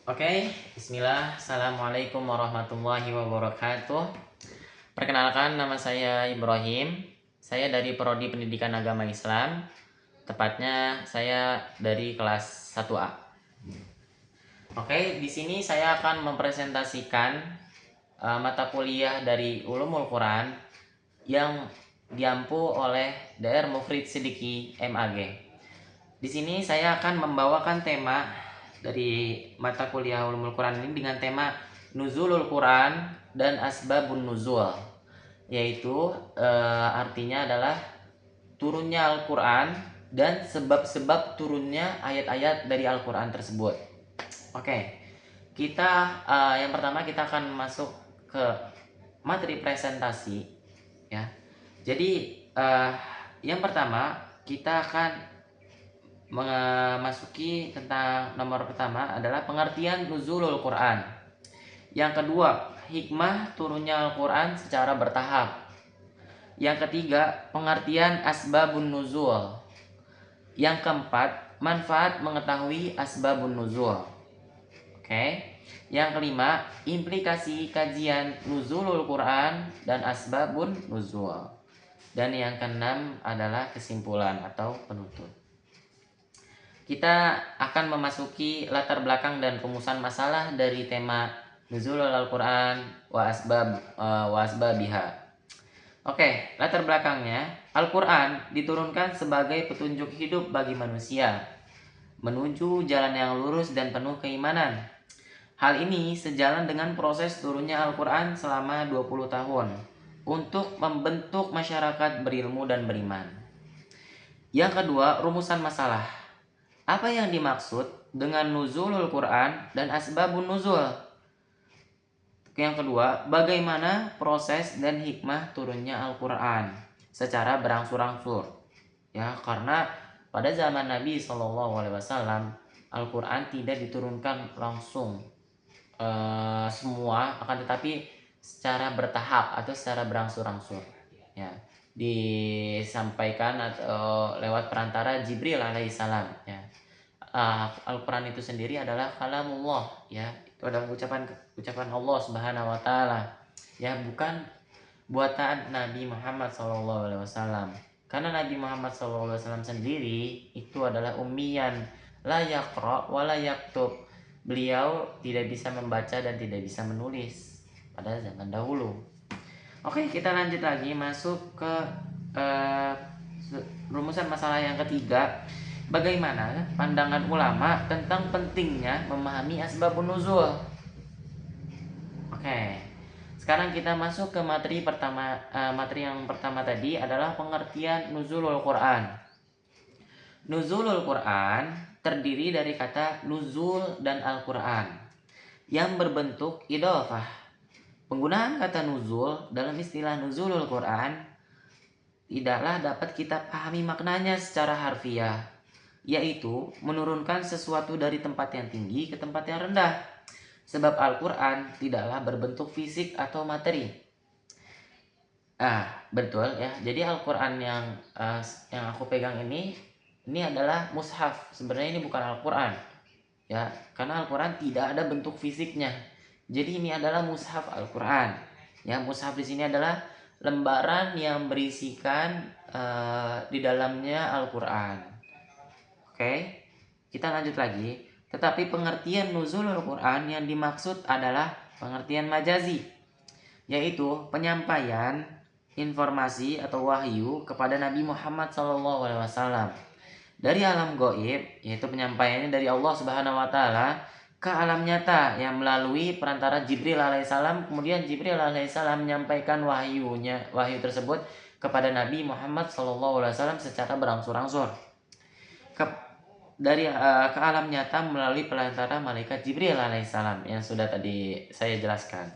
Oke, bismillah. Assalamualaikum warahmatullahi wabarakatuh. Perkenalkan, nama saya Ibrahim. Saya dari Prodi Pendidikan Agama Islam. Tepatnya saya dari kelas 1A. Oke, di sini saya akan mempresentasikan mata kuliah dari Ulumul Quran yang diampu oleh Dr. Mufrid Siddiqi MAG. Di sini saya akan membawakan tema dari mata kuliah Ulumul Quran ini dengan tema Nuzulul Quran dan Asbabun Nuzul, yaitu artinya adalah turunnya Al-Quran dan sebab-sebab turunnya ayat-ayat dari Al-Quran tersebut. Oke, kita yang pertama kita akan masuk ke materi presentasi, ya. Jadi yang pertama kita akan memasuki tentang nomor pertama adalah pengertian nuzulul Quran. Yang kedua, hikmah turunnya Al-Quran secara bertahap. Yang ketiga, pengertian asbabun nuzul. Yang keempat, manfaat mengetahui asbabun nuzul. Oke. Yang kelima, implikasi kajian nuzulul Quran dan asbabun nuzul. Dan yang keenam adalah kesimpulan atau penutup. Kita akan memasuki latar belakang dan rumusan masalah dari tema Nuzulul Al-Quran wa asbabiha. Oke, latar belakangnya, Al-Quran diturunkan sebagai petunjuk hidup bagi manusia menuju jalan yang lurus dan penuh keimanan. Hal ini sejalan dengan proses turunnya Al-Quran selama 20 tahun untuk membentuk masyarakat berilmu dan beriman. Yang kedua, rumusan masalah. Apa yang dimaksud dengan nuzulul Quran dan asbabun nuzul? Yang kedua, bagaimana proses dan hikmah turunnya Al-Quran secara berangsur-angsur? Ya, karena pada zaman Nabi SAW Al-Quran tidak diturunkan langsung semua, akan tetapi secara bertahap atau secara berangsur-angsur. Ya, disampaikan atau lewat perantara Jibril alaihissalam. Ya. Al-Quran itu sendiri adalah kalamullah, ya, itu adalah ucapan Allah Subhanahu Wa Taala, ya, bukan buatan Nabi Muhammad SAW. Karena Nabi Muhammad SAW sendiri itu adalah ummiyan, la yaqra wa la yaktub. Beliau tidak bisa membaca dan tidak bisa menulis pada zaman dahulu. Oke, kita lanjut lagi masuk ke rumusan masalah yang ketiga. Bagaimana pandangan ulama tentang pentingnya memahami asbabun nuzul? Oke. Sekarang kita masuk ke materi pertama. Materi yang pertama tadi adalah pengertian nuzulul Quran. Nuzulul Quran terdiri dari kata nuzul dan Al-Quran yang berbentuk idhofah. Penggunaan kata nuzul dalam istilah nuzulul Quran tidaklah dapat kita pahami maknanya secara harfiah, yaitu menurunkan sesuatu dari tempat yang tinggi ke tempat yang rendah. Sebab Al-Quran tidaklah berbentuk fisik atau materi. Betul ya. Jadi Al-Quran yang aku pegang ini adalah mushaf. Sebenarnya ini bukan Al-Quran, ya, karena Al-Quran tidak ada bentuk fisiknya. Jadi ini adalah mushaf Al-Quran. Ya, mushaf di sini adalah lembaran yang berisikan di dalamnya Al-Quran. Oke, kita lanjut lagi. Tetapi pengertian nuzulul Quran yang dimaksud adalah pengertian majazi, yaitu penyampaian informasi atau wahyu kepada Nabi Muhammad SAW dari alam gaib, yaitu penyampaiannya dari Allah Subhanahu Wa Taala ke alam nyata yang melalui perantara Jibril alaihissalam. Kemudian Jibril alaihissalam menyampaikan wahyu tersebut kepada Nabi Muhammad SAW secara berangsur-angsur ke alam nyata melalui perantara malaikat Jibril alaihissalam yang sudah tadi saya jelaskan.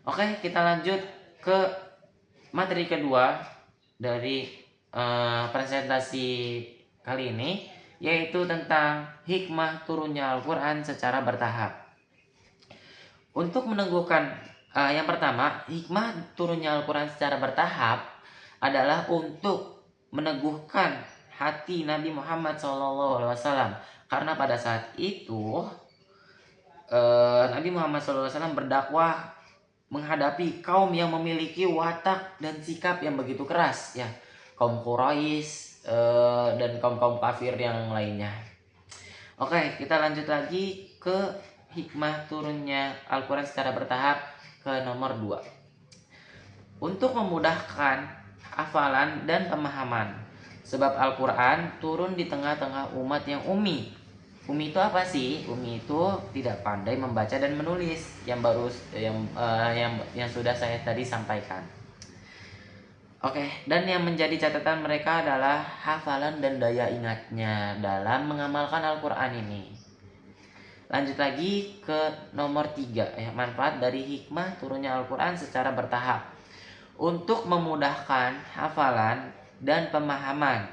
Oke, kita lanjut ke materi kedua dari presentasi kali ini, yaitu tentang hikmah turunnya Al-Quran secara bertahap. Untuk meneguhkan yang pertama, hikmah turunnya Al-Quran secara bertahap adalah untuk meneguhkan hati Nabi Muhammad SAW, karena pada saat itu Nabi Muhammad SAW berdakwah menghadapi kaum yang memiliki watak dan sikap yang begitu keras, ya, kaum Quraisy dan kaum kafir yang lainnya. Oke, kita lanjut lagi ke hikmah turunnya Al-Quran secara bertahap ke nomor 2. Untuk memudahkan hafalan dan pemahaman. Sebab Al-Quran turun di tengah-tengah umat yang ummi. Ummi itu apa sih? Ummi itu tidak pandai membaca dan menulis, yang sudah saya tadi sampaikan. Oke, dan yang menjadi catatan mereka adalah hafalan dan daya ingatnya dalam mengamalkan Al-Quran ini. Lanjut lagi ke nomor 3, ya, manfaat dari hikmah turunnya Al-Quran secara bertahap untuk memudahkan hafalan dan pemahaman.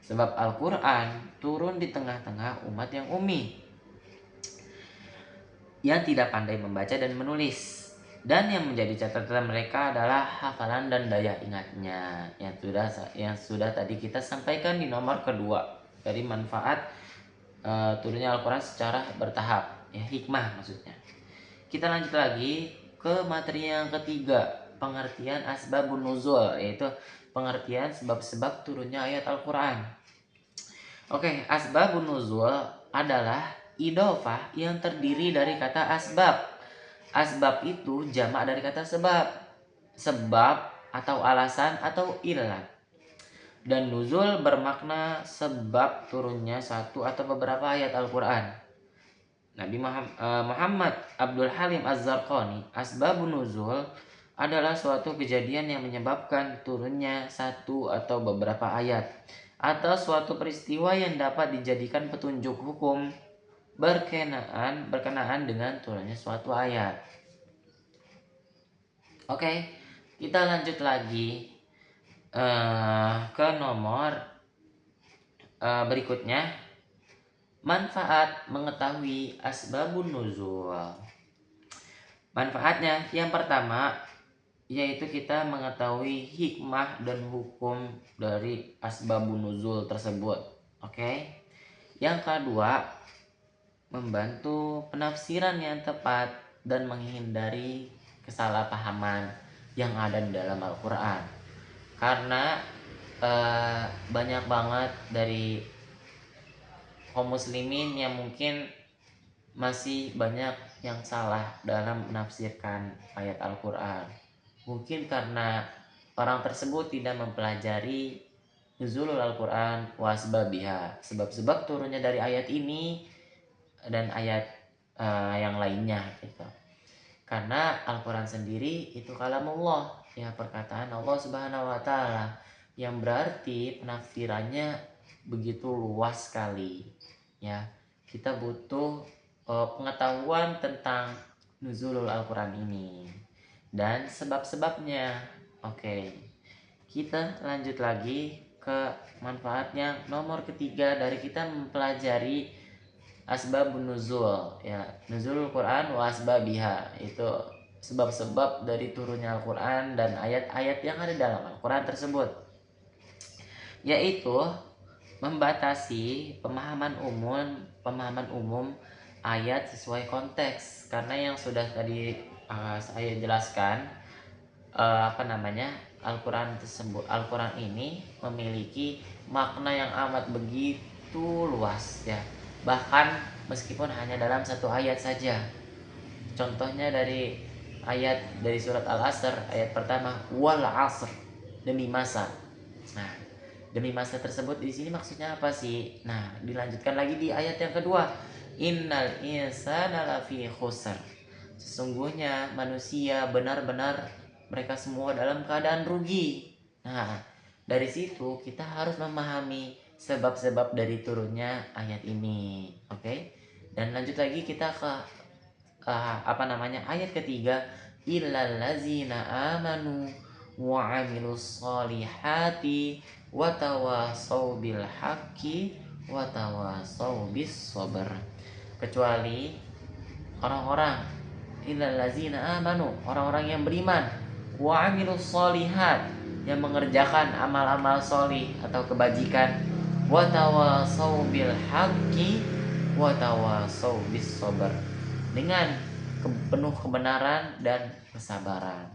Sebab Al-Quran turun di tengah-tengah umat yang ummi, yang tidak pandai membaca dan menulis. Dan yang menjadi catatan mereka adalah hafalan dan daya ingatnya, yang sudah tadi kita sampaikan di nomor kedua dari manfaat turunnya Al-Quran secara bertahap, ya, hikmah maksudnya. Kita lanjut lagi ke materi yang ketiga, pengertian asbabun nuzul, yaitu pengertian sebab-sebab turunnya ayat Al-Quran. Oke, asbabun nuzul adalah idofah yang terdiri dari kata asbab. Asbab itu jamak dari kata sebab. Sebab atau alasan atau ilah. Dan nuzul bermakna sebab turunnya satu atau beberapa ayat Al-Quran. Nabi Muhammad Abdul Halim Az-Zarqani, asbabun nuzul adalah suatu kejadian yang menyebabkan turunnya satu atau beberapa ayat, atau suatu peristiwa yang dapat dijadikan petunjuk hukum berkenaan dengan turunnya suatu ayat. Oke, kita lanjut lagi ke nomor berikutnya, manfaat mengetahui asbabun nuzul. Manfaatnya yang pertama yaitu kita mengetahui hikmah dan hukum dari asbabun nuzul tersebut. Oke. Yang kedua, membantu penafsiran yang tepat dan menghindari kesalahpahaman yang ada di dalam Al-Quran. Karena banyak banget dari kaum muslimin yang mungkin masih banyak yang salah dalam menafsirkan ayat Al-Quran. Mungkin karena orang tersebut tidak mempelajari nuzulul Al-Quran wa asbabiha, sebab-sebab turunnya dari ayat ini dan ayat yang lainnya gitu. Karena Al-Quran sendiri itu kalamullah, ya, perkataan Allah Subhanahu wa taala, yang berarti penafsirannya begitu luas sekali, ya. Kita butuh pengetahuan tentang nuzulul Al-Quran ini dan sebab-sebabnya. Oke. Kita lanjut lagi ke manfaatnya nomor ketiga dari kita mempelajari asbabun nuzul, ya, nuzulul Quran wa asbabiha, itu sebab-sebab dari turunnya Al-Quran dan ayat-ayat yang ada dalam Al-Quran tersebut, yaitu membatasi pemahaman umum ayat sesuai konteks. Karena yang sudah tadi saya jelaskan, Al-Quran ini memiliki makna yang amat begitu luas, ya. Bahkan meskipun hanya dalam satu ayat saja. Contohnya dari surat Al-Asr ayat pertama, wal asr, demi masa. Nah, demi masa tersebut di sini maksudnya apa sih? Nah, dilanjutkan lagi di ayat yang kedua, innal insana lafi khusr. Sesungguhnya manusia benar-benar mereka semua dalam keadaan rugi. Nah, dari situ kita harus memahami sebab-sebab dari turunnya ayat ini. Oke. Dan lanjut lagi kita ke ayat ketiga, illal ladzina amanu wa 'amilus sholihati wa tawassaw bil haqqi wa tawassaw bis sabr. Kecuali orang-orang, illal ladzina amanu, orang-orang yang beriman, wa 'amilus sholihat, yang mengerjakan amal-amal solih atau kebajikan, wa tawassaw bil haqqi wa tawassaw bis sabr, dengan penuh kebenaran dan kesabaran.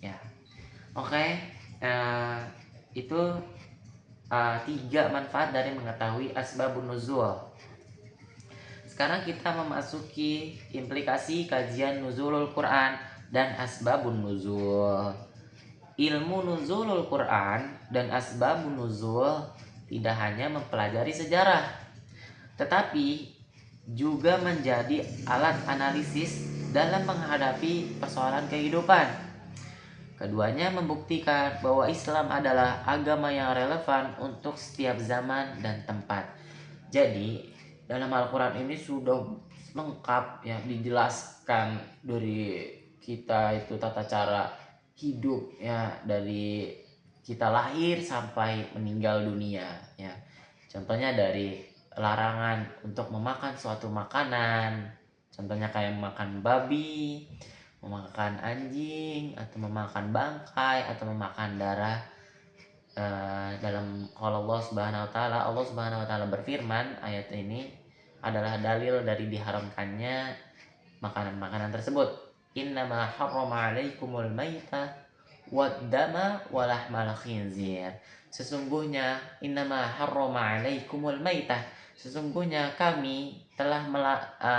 Ya, oke. Itu 3 manfaat dari mengetahui asbabun nuzul. Sekarang kita memasuki implikasi kajian nuzulul Quran dan asbabun nuzul. Ilmu nuzulul Quran dan asbabun nuzul tidak hanya mempelajari sejarah, tetapi juga menjadi alat analisis dalam menghadapi persoalan kehidupan. Keduanya membuktikan bahwa Islam adalah agama yang relevan untuk setiap zaman dan tempat. Jadi, dalam Al-Quran ini sudah lengkap ya dijelaskan dari kita itu tata cara hidup ya, dari kita lahir sampai meninggal dunia ya. Contohnya dari larangan untuk memakan suatu makanan, contohnya kayak makan babi, memakan anjing, atau memakan bangkai, atau memakan darah. Dalam kalau Allah Subhanahu wa taala berfirman, ayat ini adalah dalil dari diharamkannya makanan-makanan tersebut. Innama harrama 'alaikumul maita wad dama wa lahmal khinzir. Sesungguhnya innama harrama 'alaikumul maita, sesungguhnya kami telah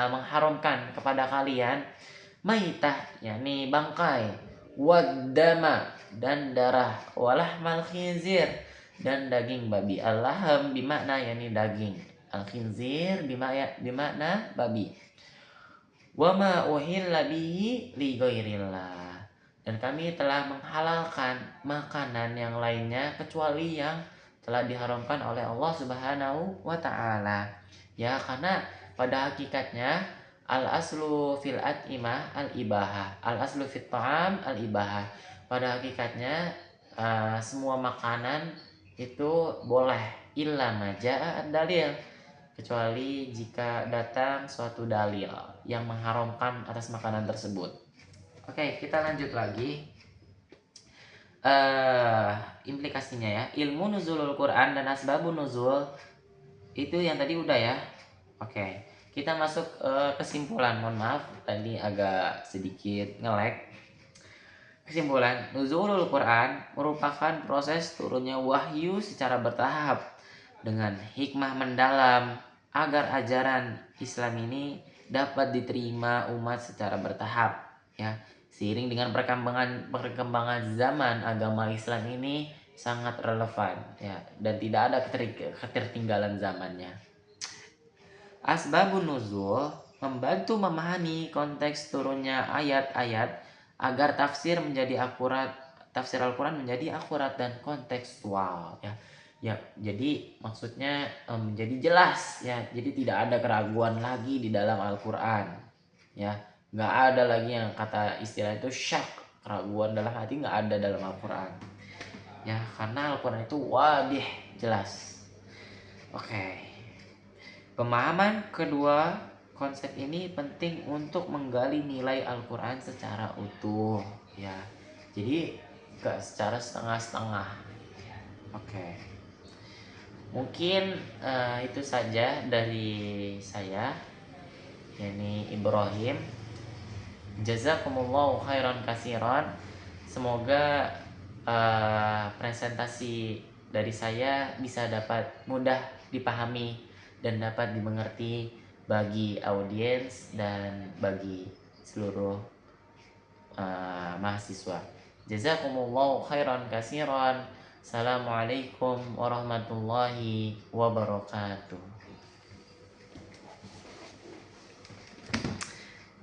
mengharamkan kepada kalian maitah, yakni bangkai, wadama, dan darah, walahmal khinzir, dan daging babi. Al-laham bimakna yakni daging, al-khinzir bimakna babi. Wama uhilla bihi li ghairillah, dan kami telah menghalalkan makanan yang lainnya kecuali yang telah diharamkan oleh Allah Subhanahu wa taala. Ya, karena pada hakikatnya al aslu fil at'imah al ibahah, al aslu fit ta'am al ibahah. Pada hakikatnya semua makanan itu boleh, illa majaa dalil, kecuali jika datang suatu dalil yang mengharamkan atas makanan tersebut. Oke, kita lanjut lagi. Implikasinya ya, ilmu nuzulul Quran dan asbabun nuzul itu yang tadi udah ya. Oke, kita masuk kesimpulan. Mohon maaf tadi agak sedikit nge-lag. Kesimpulan, nuzulul Quran merupakan proses turunnya wahyu secara bertahap dengan hikmah mendalam agar ajaran Islam ini dapat diterima umat secara bertahap ya. Seiring dengan perkembangan zaman, agama Islam ini sangat relevan ya, dan tidak ada ketertinggalan zamannya. Asbabun nuzul membantu memahami konteks turunnya ayat-ayat agar tafsir Al-Quran menjadi akurat dan kontekstual ya. Ya, jadi maksudnya menjadi jelas ya. Jadi tidak ada keraguan lagi di dalam Al-Quran ya. Nggak ada lagi yang kata istilah itu syak, keraguan dalam hati, nggak ada dalam Al-Quran ya, karena Al-Quran itu wadih, jelas. Oke. Pemahaman kedua konsep ini penting untuk menggali nilai Al-Quran secara utuh ya. Jadi gak secara setengah-setengah. Oke. Mungkin itu saja dari saya, yakni Ibrahim. Jazakumullahu khairan kasiran. Semoga presentasi dari saya bisa dapat mudah dipahami dan dapat dimengerti bagi audiens dan bagi seluruh mahasiswa. Jazakumullahu khairan kasiran. Assalamualaikum warahmatullahi wabarakatuh.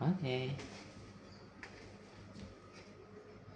Oke.